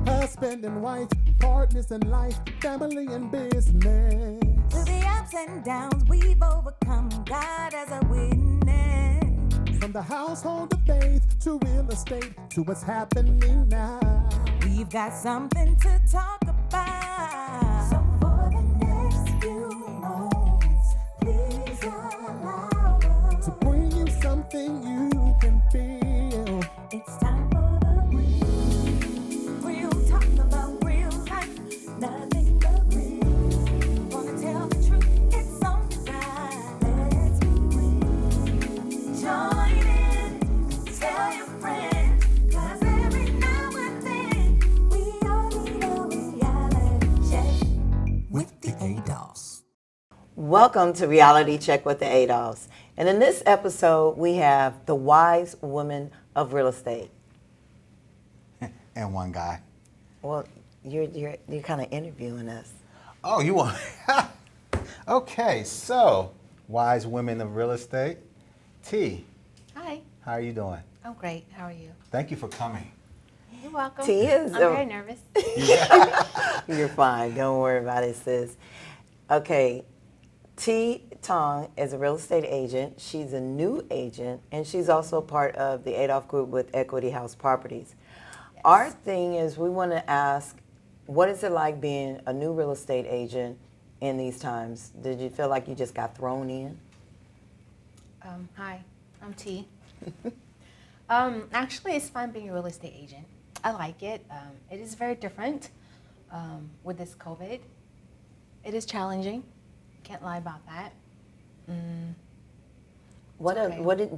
husband and wife, partners in life, family and business. Through the ups and downs, we've overcome. God as a witness. From the household of faith to real estate to what's happening now. We've got something to talk about. So for the next few moments, please allow us to bring you something you can feel. It's time for the real talk about real life. Nothing but real. Wanna tell the truth? It's on the side. Let's be real. Join in. Tell your friends. 'Cause every now and then we all need a reality check With the Adolphs. Welcome to Reality Check with the Adolphs. And in this episode, we have the wise woman of real estate. And one guy. Well, you're kind of interviewing us. Oh, you want? Okay, so wise women of real estate. T, Hi, how are you doing? I'm great. How are you? Thank you for coming. You're welcome. T is I'm very nervous. You're fine. Don't worry about it, sis. Okay, Tong is a real estate agent. She's a new agent, and she's also a part of the Adolph Group with Equity House Properties. Yes. Our thing is we want to ask, what is it like being a new real estate agent in these times? Did you feel like you just got thrown in? Hi, I'm T. Actually, it's fun being a real estate agent. I like it. It is very different with this COVID. It is challenging. Can't lie about that.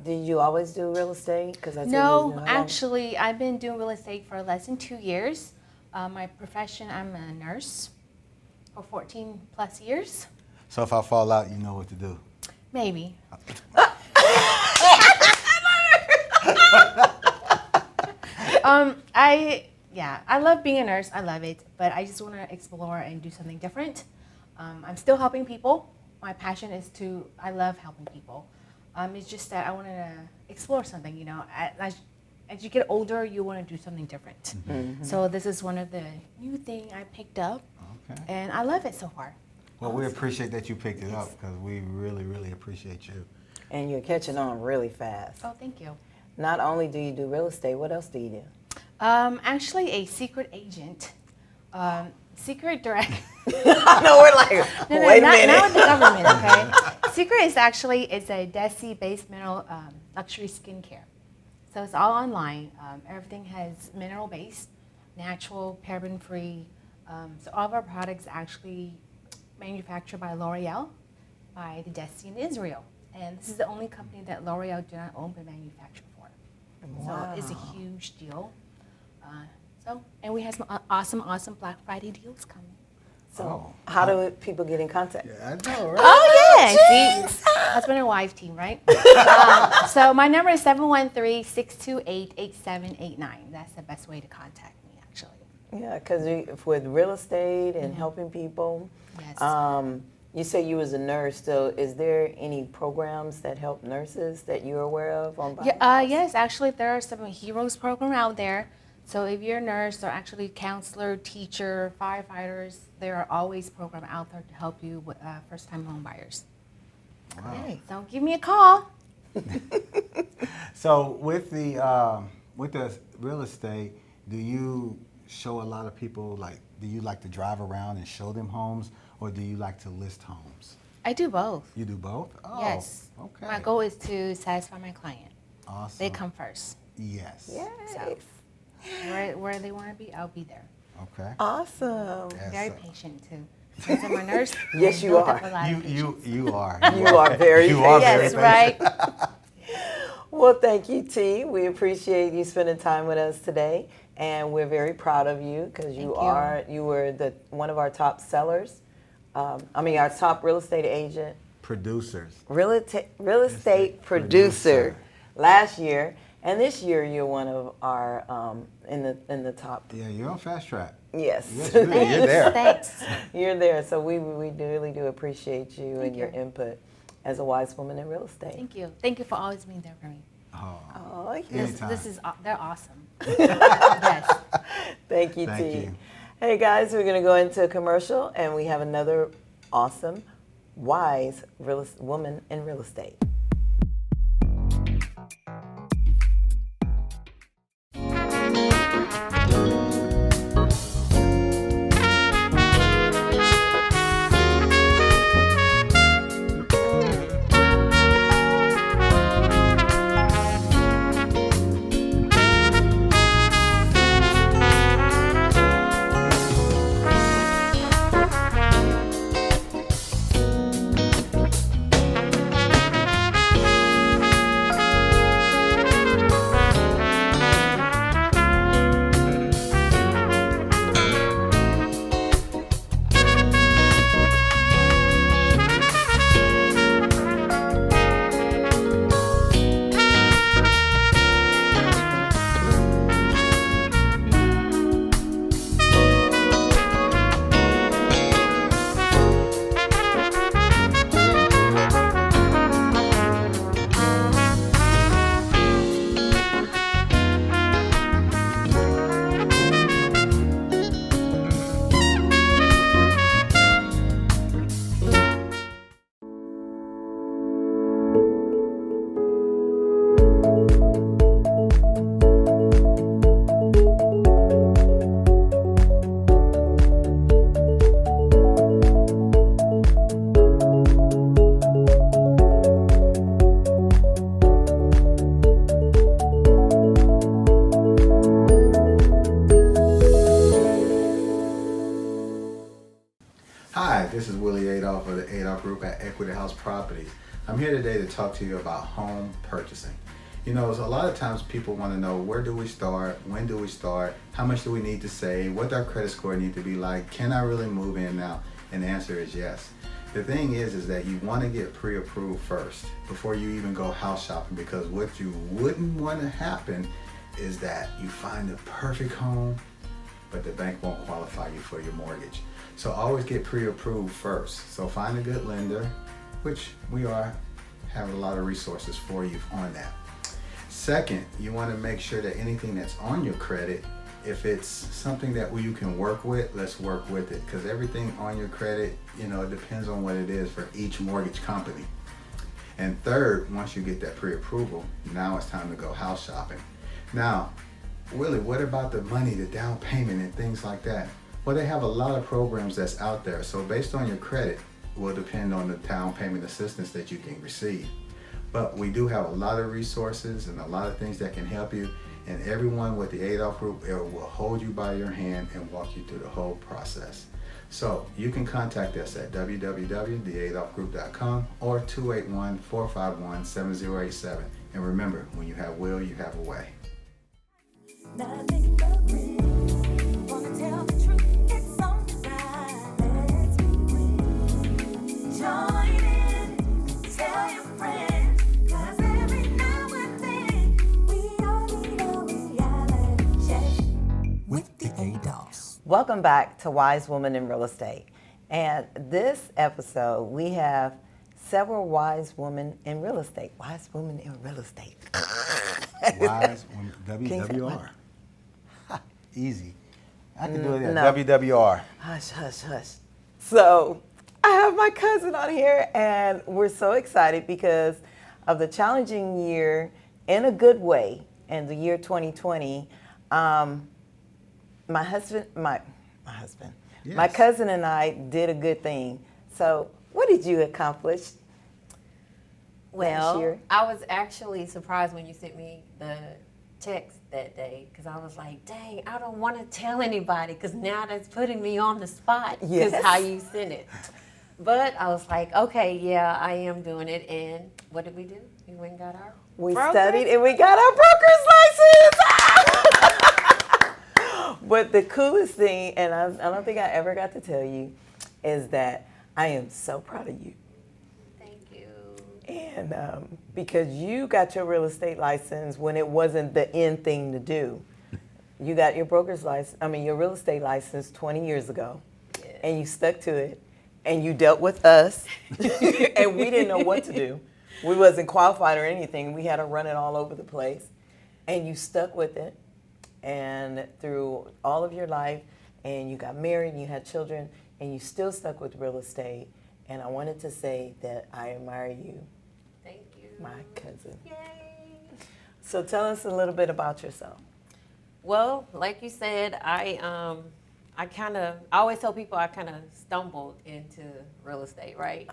Did you always do real estate? No, actually, I've been doing real estate for less than 2 years. My profession, I'm a nurse for 14 plus years. So if I fall out, you know what to do. Maybe. I love being a nurse. I love it, but I just want to explore and do something different. I'm still helping people. My passion is I love helping people. It's just that I want to explore something, you know. As you get older, you want to do something different. Mm-hmm. So this is one of the new thing I picked up, Okay. and I love it so far. Well, we appreciate that you picked it up because we really, really appreciate you. And you're catching on really fast. Oh, thank you. Not only do you do real estate, what else do you do? Actually, a secret agent. Secret direct. I know, we're like, No, wait a minute. not with the government, okay? Secret is actually a Desi-based mineral luxury skincare. So it's all online. Everything has mineral-based, natural, paraben-free. So all of our products actually manufactured by L'Oreal, by the Desi in Israel. And this is the only company that L'Oreal do not own but manufacture for. Wow. So it's a huge deal. And we have some awesome Black Friday deals coming. So how do people get in contact? Yeah, I know, right? Oh, yeah. See, husband and wife team, right? So my number is 713-628-8789. That's the best way to contact me, actually. Yeah, because with real estate and helping people, Yes. you say you was a nurse. So is there any programs that help nurses that you're aware of on Yes, actually, there are some heroes program out there. So if you're a nurse or actually counselor, teacher, firefighters, there are always programs out there to help you with first-time home buyers. Wow. Okay, so give me a call. So with the real estate, do you show a lot of people, do you like to drive around and show them homes, or do you like to list homes? I do both. You do both? Oh, Yes. Okay. My goal is to satisfy my client. Awesome. They come first. Yes. Yes. So where they want to be, I'll be there. Okay. Awesome. Yes, Very sir. patient too. Since I'm a nurse. Yes, you built are. up a lot of patience. You are. You are very You are patient. very Yes, patient. right. Well, thank you, T. We appreciate you spending time with us today, and we're very proud of you because you were one of our top sellers. Our top real estate agent. Producers. Real estate producer last year, and this year you're one of our in the top. Yeah, you're on fast track. Yes, Yes, you're there. Thanks. you're there. So we really do appreciate you and Thank your you. input as a wise woman in real estate. Thank you. Thank you for always being there for me. Oh, Oh, yes. anytime. They're awesome. Yes. Thank you. you, Thank T. you. Hey, guys, we're going to go into a commercial, and we have another awesome, wise woman in real estate. Hi, this is Willie Adolphs of the Adolphs Group at Equity House Properties. I'm here today to talk to you about home purchasing. You know, a lot of times people want to know, where do we start, when do we start, how much do we need to save, what our credit score need to be like, can I really move in now? And the answer is yes. The thing is that you want to get pre-approved first before you even go house shopping, because what you wouldn't want to happen is that you find the perfect home, but the bank won't qualify you for your mortgage. So always get pre-approved first. So find a good lender, which we have a lot of resources for you on that. Second, you want to make sure that anything that's on your credit, if it's something that you can work with, let's work with it, because everything on your credit, you know, it depends on what it is for each mortgage company. And third, once you get that pre-approval, now it's time to go house shopping. Now, Willie, what about the money, the down payment and things like that? Well, they have a lot of programs that's out there. So based on your credit will depend on the down payment assistance that you can receive. But we do have a lot of resources and a lot of things that can help you. And everyone with the Adolphs Group will hold you by your hand and walk you through the whole process. So you can contact us at www.theadolphsgroup.com or 281-451-7087. And remember, when you have will, you have a way. Nothing but real. Wanna tell the truth, it's alright. Let's be real. Join in, tell your friends, 'cause every now and then we all need a reality check With the Adolphs. Welcome back to Wise Woman in Real Estate. And this episode, we have several wise women in real estate. Wise women in real estate. Wise woman, WWR. Easy. I can do it at No. WWR. Hush, hush, hush. So I have my cousin on here, and we're so excited because of the challenging year in a good way, in the year 2020. My Yes. cousin and I did a good thing. So what did you accomplish? Well, year? I was actually surprised when you sent me the text that day, because I was like, dang, I don't want to tell anybody, because now that's putting me on the spot, because Yes. how you sent it. But I was like, okay, yeah, I am doing it. And what did we do? We went and got our We broker's studied and we got our broker's license. But the coolest thing, and I don't think I ever got to tell you, is that I am so proud of you. Thank you. And because you got your real estate license when it wasn't the in thing to do. You got your your real estate license 20 years ago, and you stuck to it, and you dealt with us, and we didn't know what to do. We wasn't qualified or anything. We had to run it all over the place, and you stuck with it. And through all of your life, and you got married and you had children, and you still stuck with real estate. And I wanted to say that I admire you, Thank you. my cousin. Yay. So tell us a little bit about yourself. Well, like you said, I always tell people I kind of stumbled into real estate, right?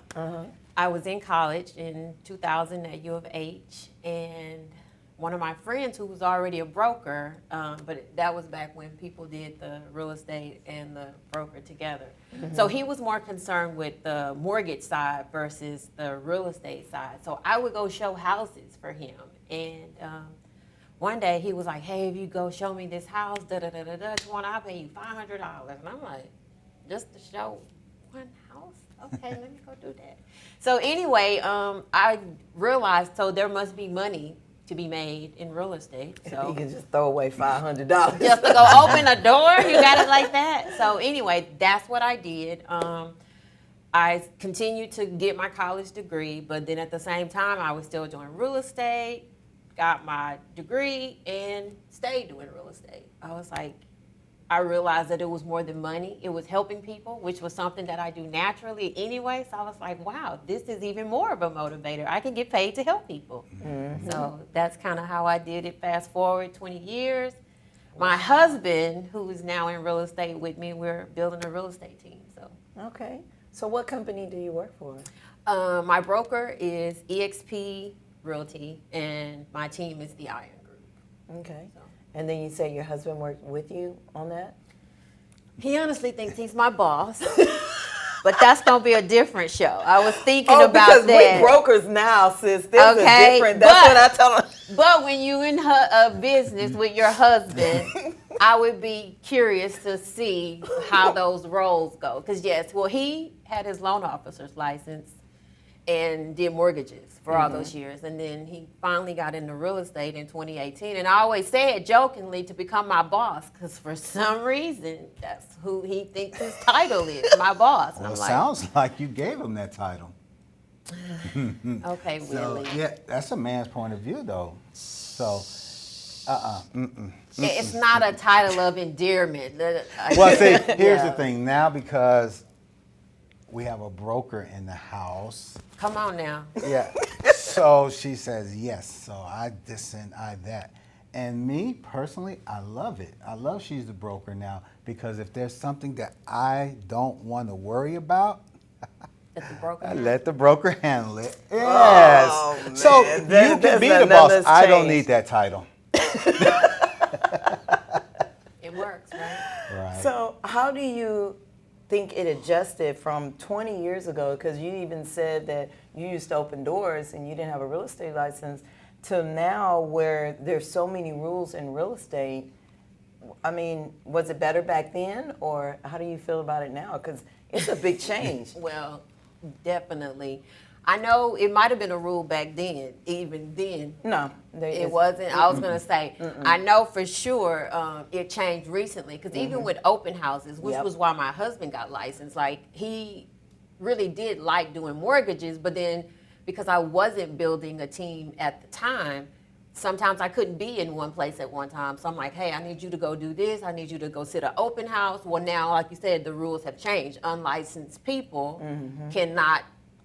I was in college in 2000 at U of H, and one of my friends who was already a broker, but that was back when people did the real estate and the broker together. So he was more concerned with the mortgage side versus the real estate side. So I would go show houses for him. And one day he was like, hey, if you go show me this house, Tawanna, I'll pay you $500. And I'm like, just to show one house? Okay, let me go do that. So anyway, I realized, so there must be money to be made in real estate. So You can just throw away $500. just to go open a door, you got it like that. So anyway, that's what I did. I continued to get my college degree, but then at the same time, I was still doing real estate, got my degree, and stayed doing real estate. I was like, I realized that it was more than money. It was helping people, which was something that I do naturally anyway. So I was like, wow, this is even more of a motivator. I can get paid to help people. So that's kind of how I did it. Fast forward 20 years. My husband, who is now in real estate with me, we're building a real estate team. So Okay. So what company do you work for? my broker is EXP Realty, and my team is the Iron Group. Okay. So. And then you say your husband worked with you on that? He honestly thinks he's my boss, but that's gonna be a different show. I was thinking about because that. we're brokers now, sis. This is Okay, different. That's what I tell them. But when you in a business with your husband, I would be curious to see how those roles go. Because yes, well, he had his loan officer's license and did mortgages for all those years. And then he finally got into real estate in 2018. And I always said jokingly to become my boss, because for some reason, that's who he thinks his title is, my boss. And Well, I'm it like, sounds like you gave him that title. okay, So, Willie. yeah, that's a man's point of view, though. So, It's not a title of endearment. well, see, here's the thing. Now, because we have a broker in the house, Come on now. yeah, so she says yes. So I this and I that. And me, personally, I love it. I love she's the broker now, because if there's something that I don't want to worry about, At the broker. I let the broker handle it. Yes. Oh, man. So That- you can be that's the boss. another I don't change. need that title. It works, right? Right. So how do you think it adjusted from 20 years ago? Because you even said that you used to open doors and you didn't have a real estate license, to now where there's so many rules in real estate. I mean, was it better back then, or how do you feel about it now? Because it's a big change. Well, definitely. I know it might have been a rule back then, even then. No, there It isn't. wasn't. I was going to say, I know for sure it changed recently. Because even with open houses, which Yep. was why my husband got licensed, like he really did like doing mortgages. But then because I wasn't building a team at the time, sometimes I couldn't be in one place at one time. So I'm like, hey, I need you to go do this. I need you to go sit an open house. Well, now, like you said, the rules have changed. Unlicensed people cannot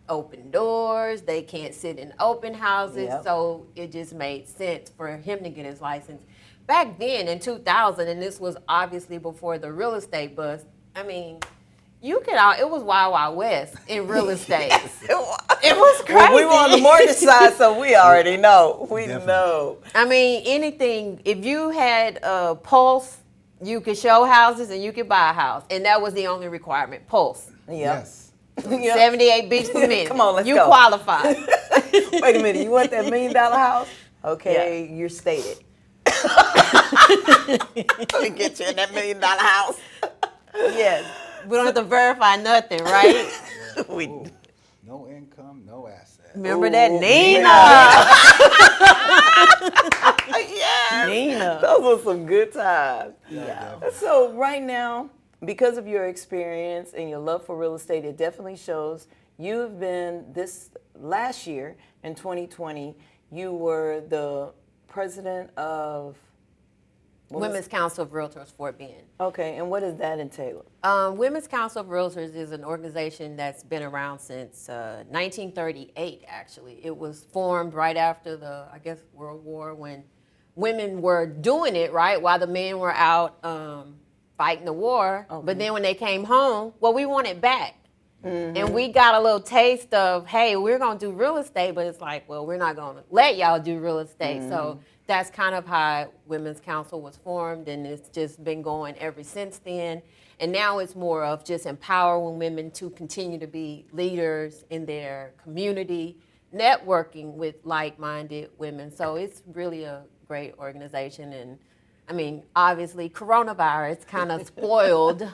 open doors. They can't sit in open houses. Yep. So it just made sense for him to get his license. Back then in 2000, and this was obviously before the real estate bust, I mean, you could it was Wild Wild West in real estate. It was crazy. Well, we were on the mortgage side, so we already know. We Definitely. know. I mean, anything, if you had a Pulse, you could show houses and you could buy a house. And that was the only requirement, Pulse. Yep. Yes. Yep. 78 beats per minute. Come on, let's you go. qualify. Wait a minute, you want that $1 million house? Okay, you're stated. We get you in that $1 million house. Yes. We don't have to verify nothing, right? We No income, no asset. Remember that? Ooh, Nina. yeah. Nina. Those were some good times. Yeah. So right now, because of your experience and your love for real estate, it definitely shows. You've been this last year in 2020. You were the president of Women's Council of Realtors, Fort Bend. Okay, and what does that entail? Women's Council of Realtors is an organization that's been around since 1938, actually. It was formed right after the, I guess, World War, when women were doing it, right, while the men were out fighting the war. Okay. But then when they came home, well, we want it back. And we got a little taste of, hey, we're going to do real estate, but it's like, well, we're not going to let y'all do real estate. So that's kind of how Women's Council was formed, and it's just been going ever since then. And now it's more of just empowering women to continue to be leaders in their community, networking with like-minded women. So it's really a great organization. And I mean, obviously, coronavirus kind of spoiled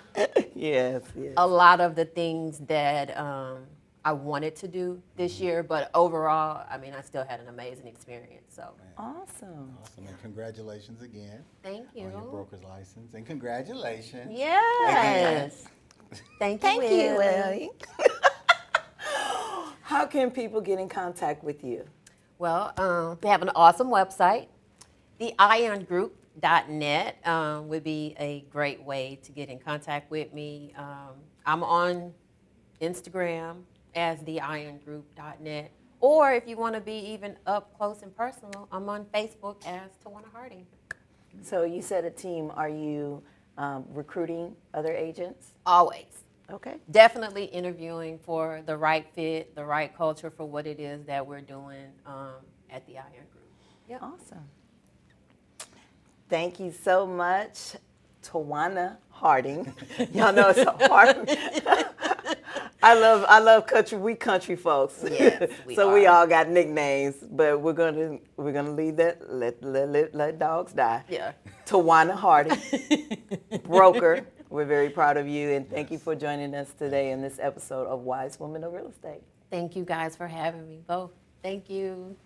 Yes. a lot of the things that I wanted to do this year, but overall, I mean, I still had an amazing experience. So Awesome. Awesome, and congratulations again thank you. on your broker's license, and congratulations. Yes. Thank you. Thank you, Willie. Willie. How can people get in contact with you? Well, we have an awesome website. The iongroup.net would be a great way to get in contact with me. I'm on Instagram as theirongroup.net. Or if you want to be even up close and personal, I'm on Facebook as Tawanna Harding. So you said a team. Are you recruiting other agents? Always. Okay. Definitely interviewing for the right fit, the right culture for what it is that we're doing at the Iron Group. Yep. Awesome. Thank you so much, Tawanna Harding. Y'all know it's so hard. I love country. We country folks. Yes, we so are. we all got nicknames, but we're gonna leave that. Let dogs die. Yeah. Tawanna Harding, broker. We're very proud of you, and thank you for joining us today in this episode of Wise Women of Real Estate. Thank you guys for having me both. Thank you.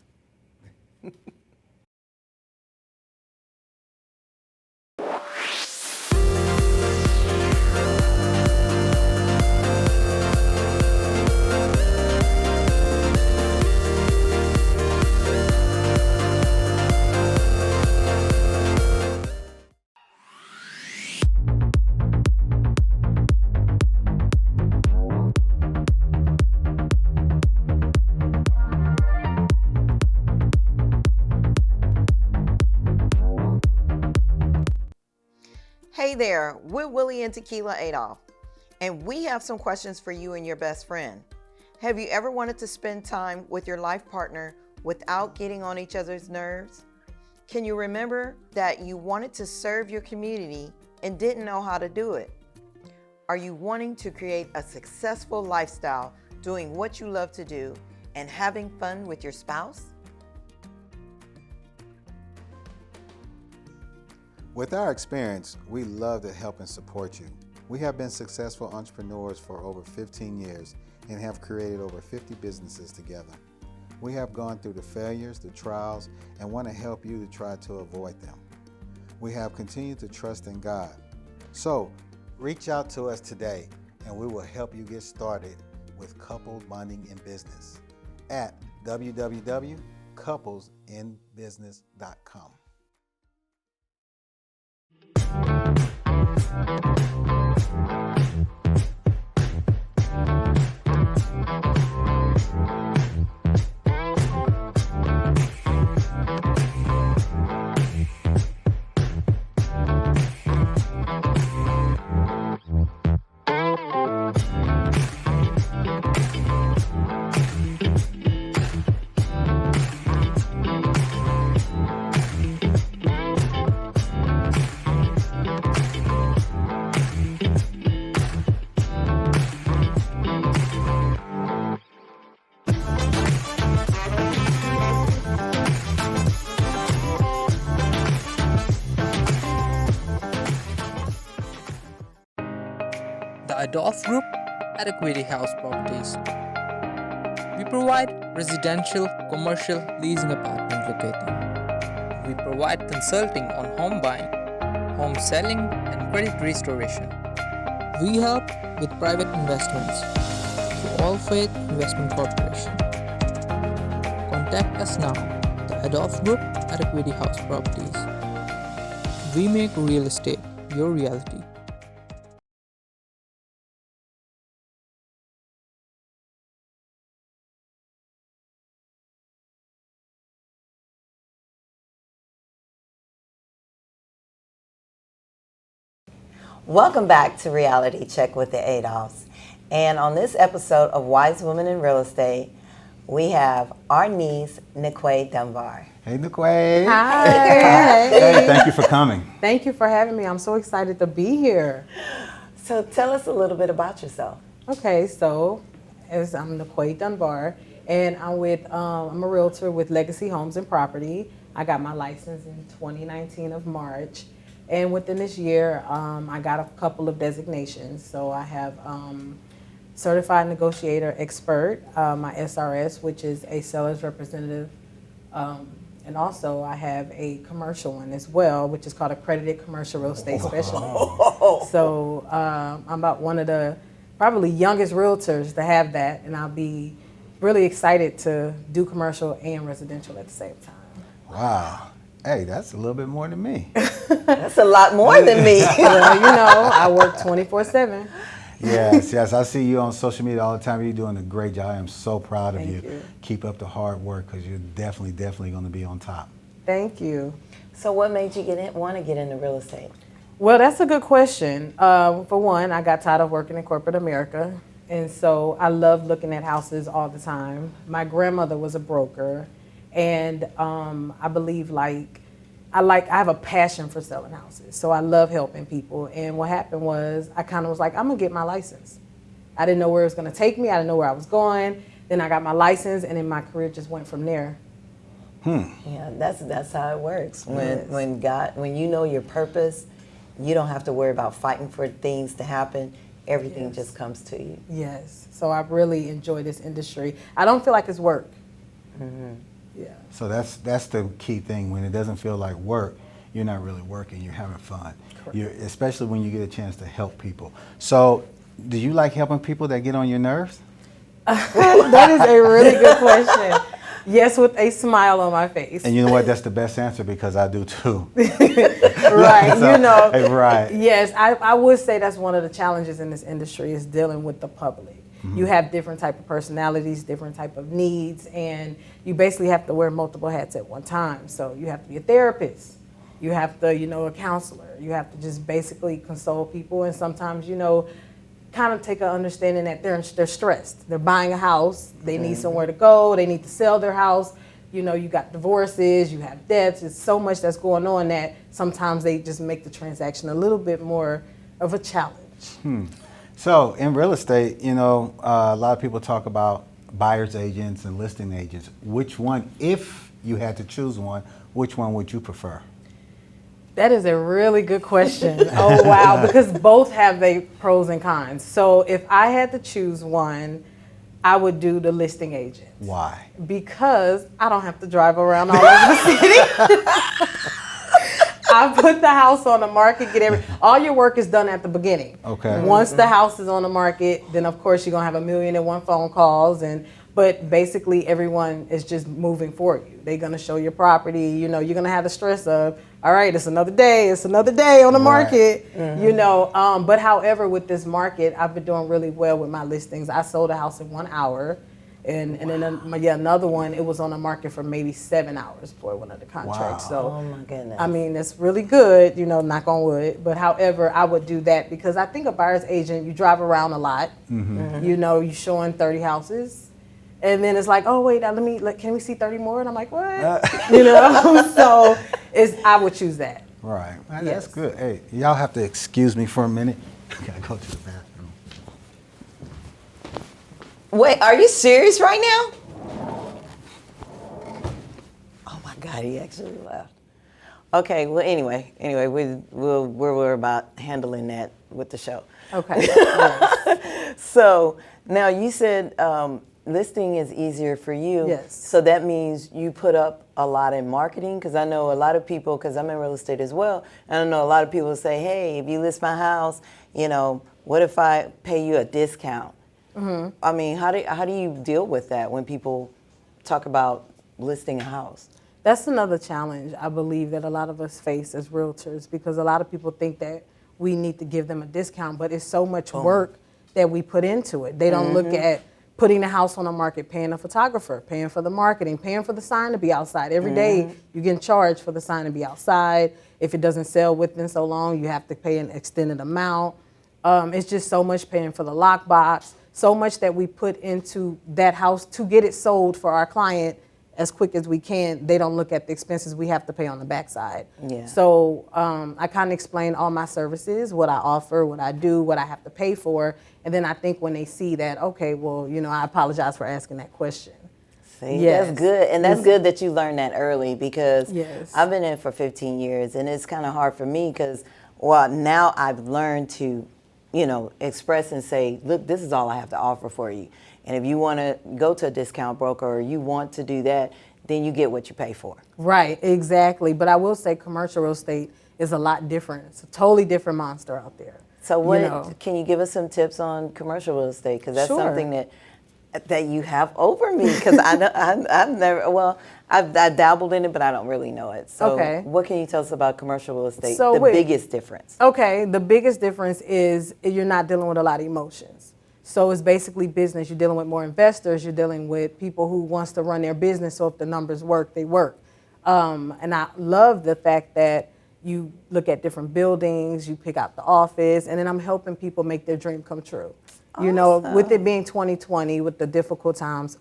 Hey there, we're Willie and Tikila Adolphs, and we have some questions for you and your best friend. Have you ever wanted to spend time with your life partner without getting on each other's nerves? Can you remember that you wanted to serve your community and didn't know how to do it? Are you wanting to create a successful lifestyle doing what you love to do and having fun with your spouse? With our experience, we love to help and support you. We have been successful entrepreneurs for over 15 years and have created over 50 businesses together. We have gone through the failures, the trials, and want to help you to try to avoid them. We have continued to trust in God. So, reach out to us today and we will help you get started with couple bonding in business at www.couplesinbusiness.com. The Adolphs Group at Naquay House Properties. We provide residential, commercial, leasing apartment locating. We provide consulting on home buying, home selling, and credit restoration. We help with private investments through All Faith Investment Corporation. Contact us now, the Adolphs Group at Naquay House Properties. We make real estate your reality. Welcome back to Reality Check with the Adolphs. And on this episode of Wise Women in Real Estate, we have our niece, Naquay Dunbar. Hey, Naquay. Hi. Hey, thank you for coming. Thank you for having me. I'm so excited to be here. So tell us a little bit about yourself. Okay, so I'm Naquay Dunbar, and I'm a realtor with Legacy Homes and Property. I got my license in 2019 of March, and within this year, I got a couple of designations. So I have Certified Negotiator Expert, my SRS, which is a seller's representative. And also I have a commercial one as well, which is called Accredited Commercial Real Estate Specialist. So I'm about one of the probably youngest realtors to have that, and I'll be really excited to do commercial and residential at the same time. Wow. Hey, that's a little bit more than me. That's a lot more than me. Well, you know, I work 24/7. Yes, I see you on social media all the time. You're doing a great job. I am so proud of Thank you. you. Keep up the hard work because you're definitely going to be on top. Thank you. So what made you want to get into real estate? Well, that's a good question. For one, I got tired of working in corporate America, and so I love looking at houses all the time. My grandmother was a broker, and I believe I have a passion for selling houses, so I love helping people. And what happened was I kind of was like, I'm gonna get my license. I didn't know where it was gonna take me. I didn't know where I was going. Then I got my license, and then my career just went from there. Yeah, that's how it works. Yes. When you know your purpose, you don't have to worry about fighting for things to happen. Everything Yes. just comes to you. Yes, so I really enjoy this industry. I don't feel like it's work. Yeah. So that's the key thing. When it doesn't feel like work, you're not really working. You're having fun. Especially when you get a chance to help people. So, do you like helping people that get on your nerves? That is a really good question. Yes, with a smile on my face. And you know what? That's the best answer because I do too. Right, So, you know. right. Yes, I would say that's one of the challenges in this industry is dealing with the public. You have different type of personalities, different type of needs, and you basically have to wear multiple hats at one time. So you have to be a therapist. You have to, a counselor. You have to just basically console people, and sometimes, kind of take an understanding that they're stressed. They're buying a house. They need somewhere to go. They need to sell their house. You got divorces. You have debts. It's so much that's going on that sometimes they just make the transaction a little bit more of a challenge. So in real estate, a lot of people talk about buyer's agents and listing agents. Which one, if you had to choose one, which one would you prefer? That is a really good question. Oh, wow, because both have their pros and cons. So if I had to choose one, I would do the listing agent. Why? Because I don't have to drive around all over the city. I put the house on the market, all your work is done at the beginning. Okay. Once the house is on the market, then of course you're gonna have 1,000,001 phone calls, but basically everyone is just moving for you. They're gonna show your property, you're gonna have the stress of, all right, it's another day on the market, but however, with this market, I've been doing really well with my listings. I sold a house in 1 hour. And then another one, it was on the market for maybe 7 hours before it went under contract. Wow. So, Oh my goodness. I mean, it's really good, knock on wood. But however, I would do that because I think a buyer's agent, you drive around a lot. You're showing 30 houses. And then it's like, oh, wait, can we see 30 more? And I'm like, what? So I would choose that. Right. That's Yes. good. Hey, y'all have to excuse me for a minute. I gotta go to the bathroom. Wait, are you serious right now? Oh my God, he actually left. Okay, well, anyway, we're about handling that with the show. Okay. Yes. So now you said listing is easier for you. Yes. So that means you put up a lot in marketing, because I know a lot of people, because I'm in real estate as well, and I know a lot of people say, hey, if you list my house, what if I pay you a discount? I mean, how do you deal with that when people talk about listing a house? That's another challenge I believe that a lot of us face as realtors, because a lot of people think that we need to give them a discount, but it's so much work that we put into it. They don't look at putting the house on the market, paying a photographer, paying for the marketing, paying for the sign to be outside. Every day you're getting charged for the sign to be outside. If it doesn't sell within so long, you have to pay an extended amount. It's just so much, paying for the lockbox, so much that we put into that house to get it sold for our client as quick as we can. They don't look at the expenses we have to pay on the backside. Yeah. So I kind of explain all my services, what I offer, what I do, what I have to pay for. And then I think when they see that, okay, well, you know, I apologize for asking that question. See, Yes. that's good. And that's good that you learned that early, because Yes. I've been in for 15 years, and it's kind of hard for me because, well, now I've learned to, you know, express and say, look, this is all I have to offer for you. And if you want to go to a discount broker or you want to do that, then you get what you pay for. Right, exactly. But I will say commercial real estate is a lot different. It's a totally different monster out there. So what, You know. can you give us some tips on commercial real estate? Because that's Sure. something that you have over me, because I've never, well, I've dabbled in it, but I don't really know it. So Okay. what can you tell us about commercial real estate, So the wait. biggest difference? Okay, the biggest difference is you're not dealing with a lot of emotions. So it's basically business. You're dealing with more investors. You're dealing with people who wants to run their business. So if the numbers work, they work. And I love the fact that you look at different buildings, you pick out the office, and then I'm helping people make their dream come true. You know, with it being 2020, with the difficult times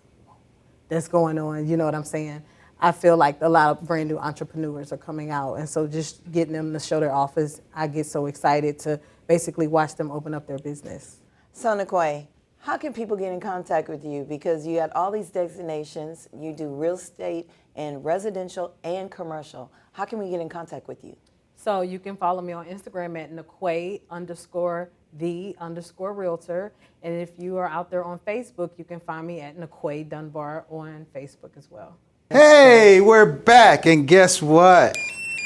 that's going on, you know what I'm saying? I feel like a lot of brand new entrepreneurs are coming out. And so just getting them to show their office, I get so excited to basically watch them open up their business. So Naquay, how can people get in contact with you? Because you got all these designations, you do real estate and residential and commercial. How can we get in contact with you? So you can follow me on Instagram at Naquay_the_realtor. And if you are out there on Facebook, you can find me at Naquay Dunbar on Facebook as well. Hey, we're back, and guess what?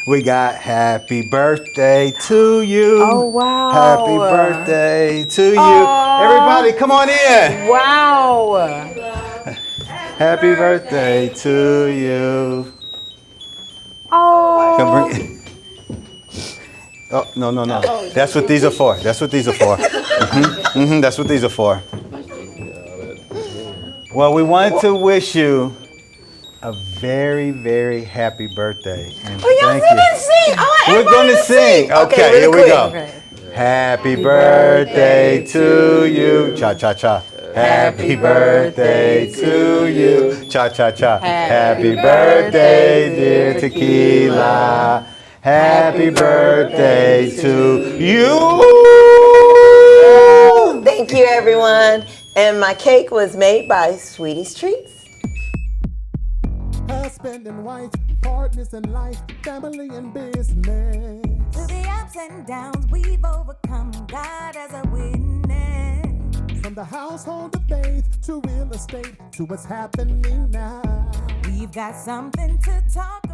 We got happy birthday to you. Oh, wow. Happy birthday to you. Everybody, come on in. Wow. Happy birthday to you. Oh. Come bring. Oh, no. That's what these are for. That's what these are for. That's what these are for. Well, we wanted to wish you a very, very happy birthday. And thank you. Sing. We're going to sing. Okay, really here we quick. go. Okay. Happy birthday to you. Cha cha cha. Happy birthday to you. Cha cha cha. Happy birthday, dear Tikila. Happy birthday to you. Thank you, everyone. And my cake was made by Sweetie's Treats. Husband and wife, partners in life, family and business. Through the ups and downs, we've overcome. God as a witness. From the household of faith to real estate to what's happening now. We've got something to talk about.